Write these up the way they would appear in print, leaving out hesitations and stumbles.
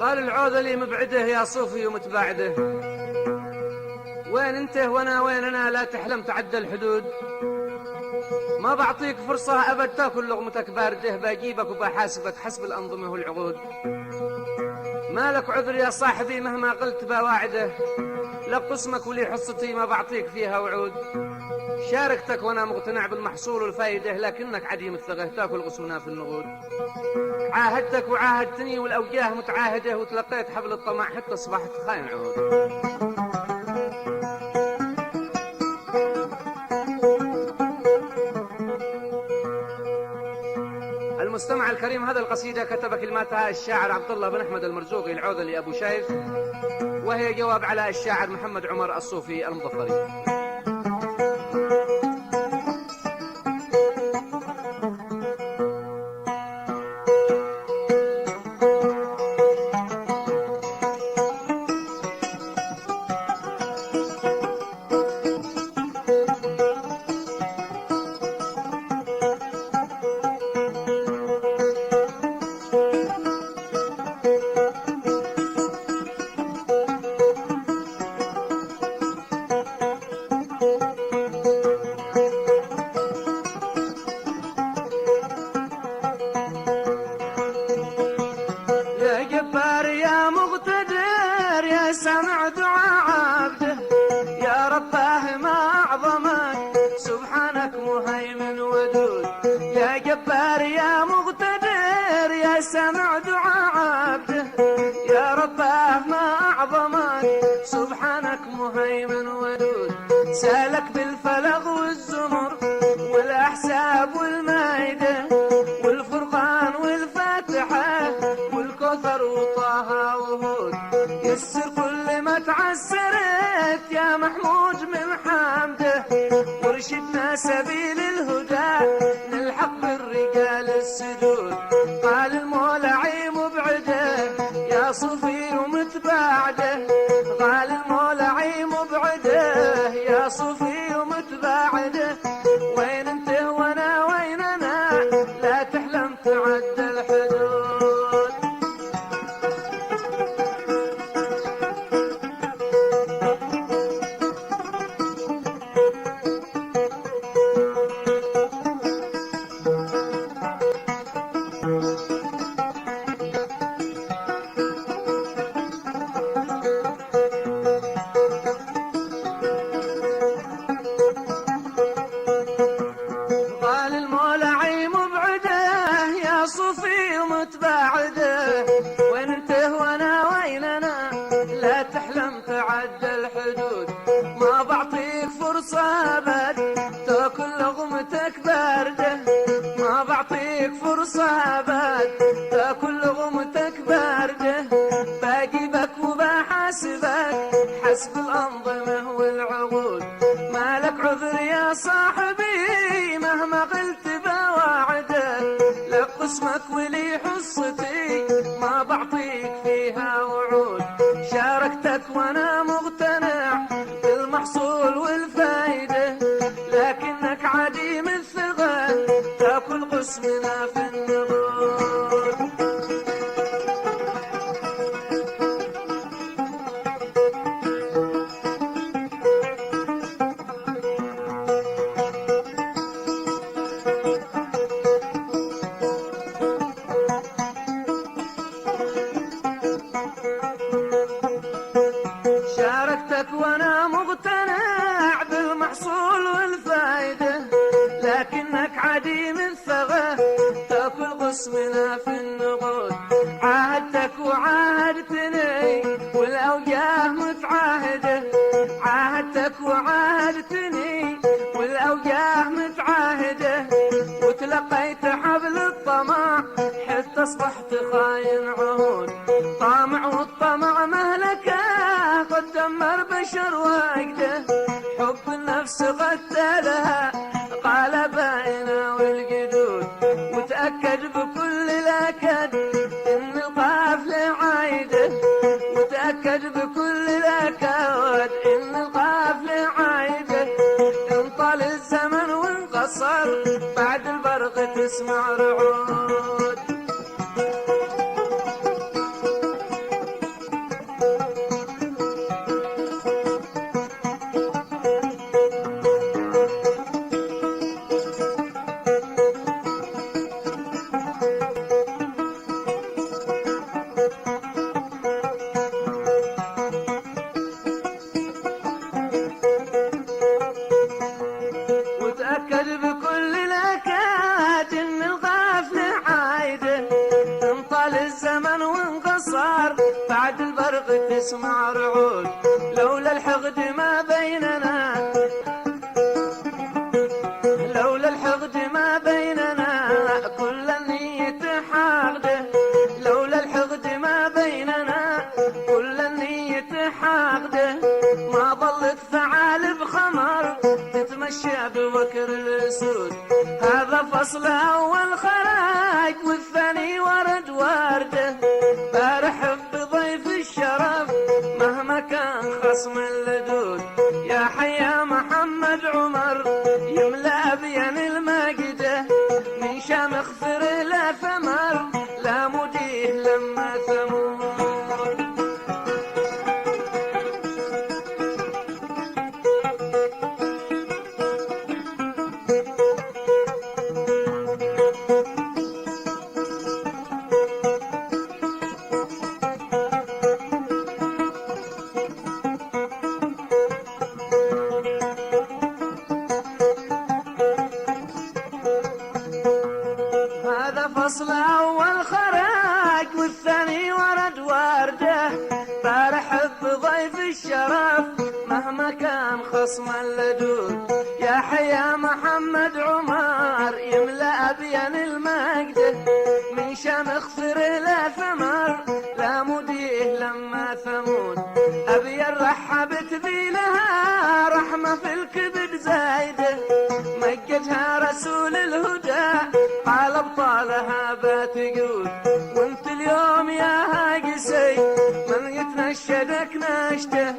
قال العوذلي مبعده يا صوفي ومتباعده، وين انت وانا وين انا، لا تحلم تعدى الحدود. ما بعطيك فرصة ابد تاكل لغمتك باردة، بجيبك وبحاسبك حسب الانظمة والعقود. مالك عذر يا صاحبي مهما قلت بواعده، لك قسمك ولي حصتي ما بعطيك فيها وعود. شاركتك وانا مقتنع بالمحصول والفايدة، لكنك عديم الثقة تاكل غصونا في النقود. عاهدتك وعاهدتني والاوجاه متعاهدة، وتلقيت حبل الطمع حتى اصبحت خاين عهود. المستمع الكريم، هذا القصيدة كتب كلماتها الشاعر عبد الله بن أحمد المرزوقي العوذلي أبو شايف، وهي جواب على الشاعر محمد عمر الصوفي المظفري. سمع دعاء عبده يا رباه ما أعظمك، سبحانك مهيمن ودود. يا جبار يا مقتدر يا سمع دعاء عبده يا رباه ما أعظمك، سبحانك مهيمن ودود. سالك بالفلق والزمر والأحساب والمائدة والفرقان والفاتحة والكوثر وطه وهود. يسر كل ما تعسرت يا محمود من حمده، وارشدنا سبيل الهدى نلحق بالرجال السدود. قال المولى عيم بعده يا صوفي ومتباعده، قال المولى عيم بعده يا صوفي ومتباعده. وين انت وانا وين انا، لا تحلم تعدى الحدود. وين انت وانا وين انا، لا تحلم تعدى الحدود. ما بعطيك فرصة ابد تاكل لغمتك باردة، ما بعطيك فرصة ابد تاكل لغمتك باردة. بجيبك وبحاسبك حسب الانظمة والعقود. مالك عذر يا صاحبي مهما قلت بواعدك، لك قسمك ولي حصتي ما بعطيك فيها وعود. شاركتك وانا مقتنع بالمحصول والفايدة، لكنك عديم الثقة تاكل قسمنا في النقود. شاركتك وانا مقتنع بالمحصول والفايدة، لكنك عديم الثقة تاكل قسمنا في النقود. عاهدتك وعاهدتني والاوجاه متعاهدة، عاهدتك وعاهدتني والاوجاه متعاهدة، وتلقيت حبل الطمع حتى اصبحت خاين عهود. طامع والطمع مهلكه قد دمر بشر واجده، حب النفس قتلها قال باينه والجدود. وتأكد بكل الأكد إن القافلة عايدة، وتأكد بكل الأكد إن القافلة عايدة. انطال الزمن وانقصر بعد البرق تسمع رعود. وانقصار، بعد البرق تسمع رعود، لولا الحقد ما بيننا، لولا الحقد ما بيننا كل النية حاقده، لولا الحقد ما بيننا كل النية حاقده، ما ظلت ثعالب خمر تتمشى بوكر الاسود، هذا فصل اول خراج والثاني ورد ورده، بارحب بضيف الشرف مهما كان خصم اللدود، يا حيا محمد عمر يملأ أبين الماجده، من شامخ ثر لا ثمر لا مديه لما ثمور. هذا فصل أول خراج والثاني ورد ورده، بارحب بضيف الشرف مهما كان خصم اللدود، يا حيا محمد عمر يملأ أبين المجده، من شامخ ثر لا ثمر لا مديه لما ثمود، أبين رحبت ذي لها رحمة في الكبد زايده، مجدها رسول الهدى قال ابطالها باتقود، وانت اليوم يا هاجسي من يتنشدك ناشته،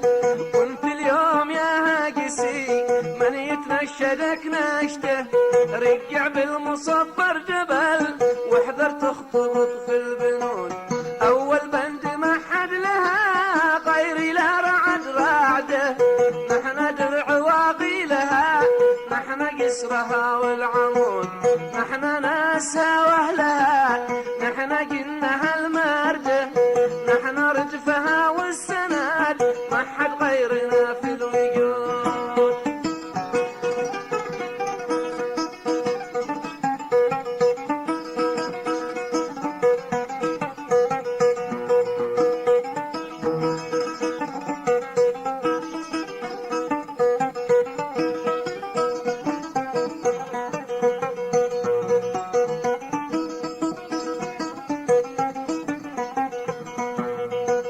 وانت اليوم يا هاجسي من يتنشدك ناشته، رجع بالمصبر جبل واحذر تخطبط في البنود، اول بند ما حد لها غيري لا رعد رعده، نحن درع واقي لها نحن قسرها والعمود، نحن ناسها واهلها نحن جنها المرده، نحن ردفها والسند ما حد غيرنا في الوجود.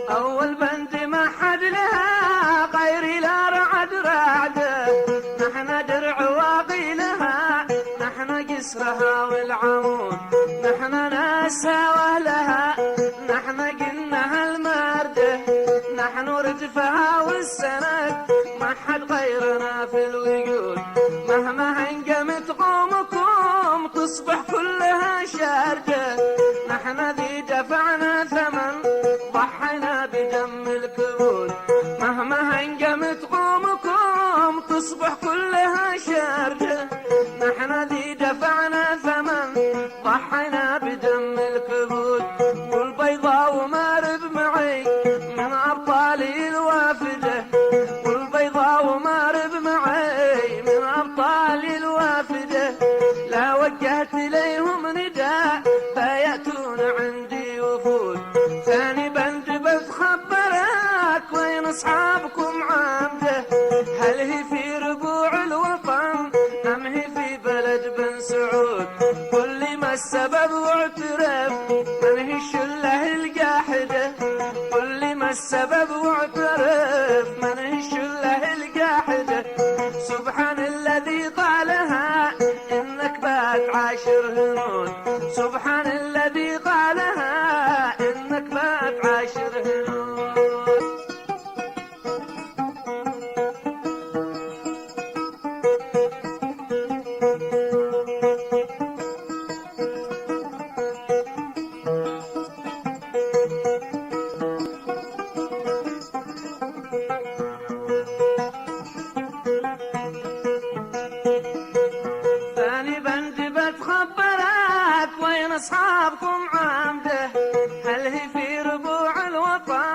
أول بند ما حد لها غيري لا رعد رعده، نحن درع واقي لها نحن قسرها والعمود، نحن ناسها واهلها نحن قلناها المرده، نحن ردفها والسند ما حد غيرنا في الوجود، مهما هنقمت قومكم تصبح كلها شارده، نحن ذي دفعنا ثمن ضحينا بدم الكبود، مهما هنقمت قومكم تصبح كلها شارده، نحن ذي دفعنا ثمن ضحينا بدم الكبود، والبيضاء ومارب معي من أبطالي الوافده، والبيضاء ومارب معي من أبطالي الوافده، لا وجهت إليهم نداء فيأتون عندي وفود، ثاني بند بتخبرك وين أصحابكم عامده، هل هي في ربوع الوطن أم هي في بلد بن سعود، قل ما السبب واعترف من هي الشلة الجاحدة، قل ما السبب واعترف من هي الشلة الجاحدة، سبحان الذي قالها إنك بات عاشر هنود، سبحان الذي قالها إنك بات عاشر هنود. ثاني بند بتخبرك وين أصحابكم عامده، هل هي في ربوع الوطن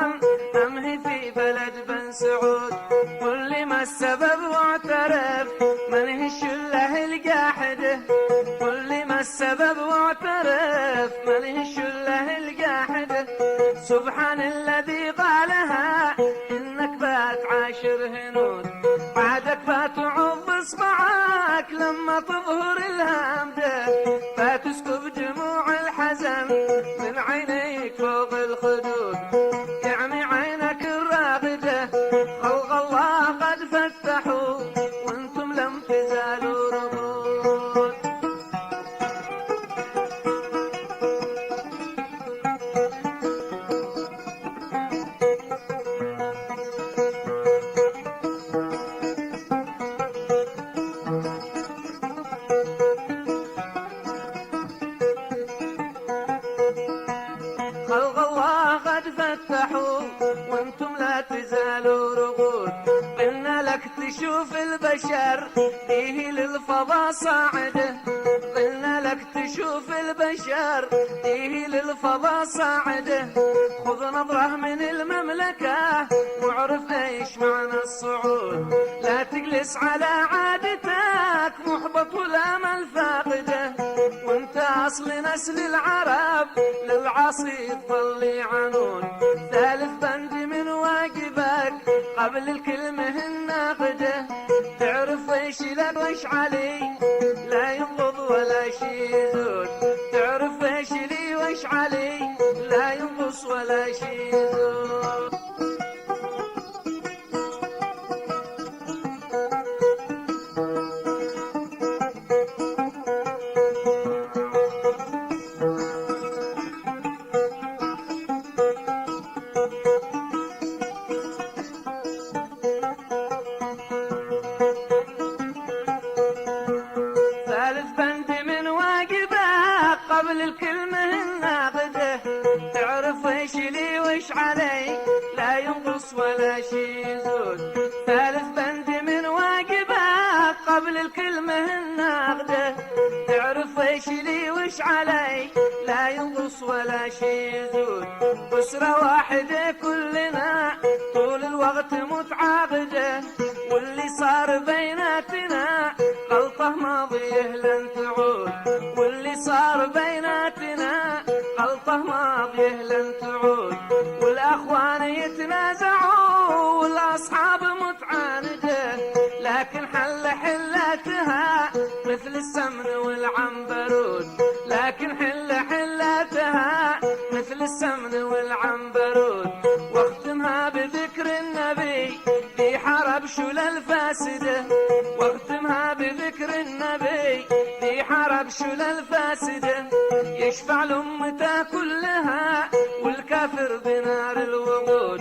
سبحان الذي قالها إنك بتعاشر هنود، بعدك فتعض اصبعك لما تظهر الهمدة، فتسكب دموع الحزن من عينيك فوق الخدود، يعني عينك الراغدة خلق الله قد فتحوا وانتم لم تزالوا رغود. خلق الله قد فتحوا وانتم لا تزالوا رغود، قلنا لك تشوف البشر فيه للفضا صاعده، قلنا لك تشوف البشر فيه للفضا صاعده، خذ نظرة من المملكة واعرف ايش معنى الصعود، لا تجلس على عادتك محبط والامل فاقده، وانت اصل نسل العرب للعصي تظلي عنون، ثالث بند من واجبك قبل الكلمة الناقدة، تعرف ايش لك وايش علي لا ينقض ولا شي يزود، تعرف ايش لي وايش علي لا ينقص ولا شي يزود. ثالث بند من واجبك قبل الكلمة الناقدة، تعرف ايش لي وايش علي لا ينقص ولا شي يزود، ثالث بند من واجبك قبل الكلمة الناقدة، تعرف ايش لي وايش علي لا ينقص ولا شي يزود، أسرة واحدة كلنا طول الوقت متعاقدة، واللي صار بيناتنا غلطة ماضية لن تعود، واللي صار بيناتنا غلطة ماضية لن تعود، والأخوان يتنازعوا والأصحاب متعاندة، لكن حلتها مثل السمن والعنبرود، لكن حلتها مثل السمن والعنبرود، واختمها بذكر النبي في حرب شل الفاسدة، واختمها بذكر النبي في حرب شل الفاسدة، يشفع لأمته كلها والكافر بنار الوقود.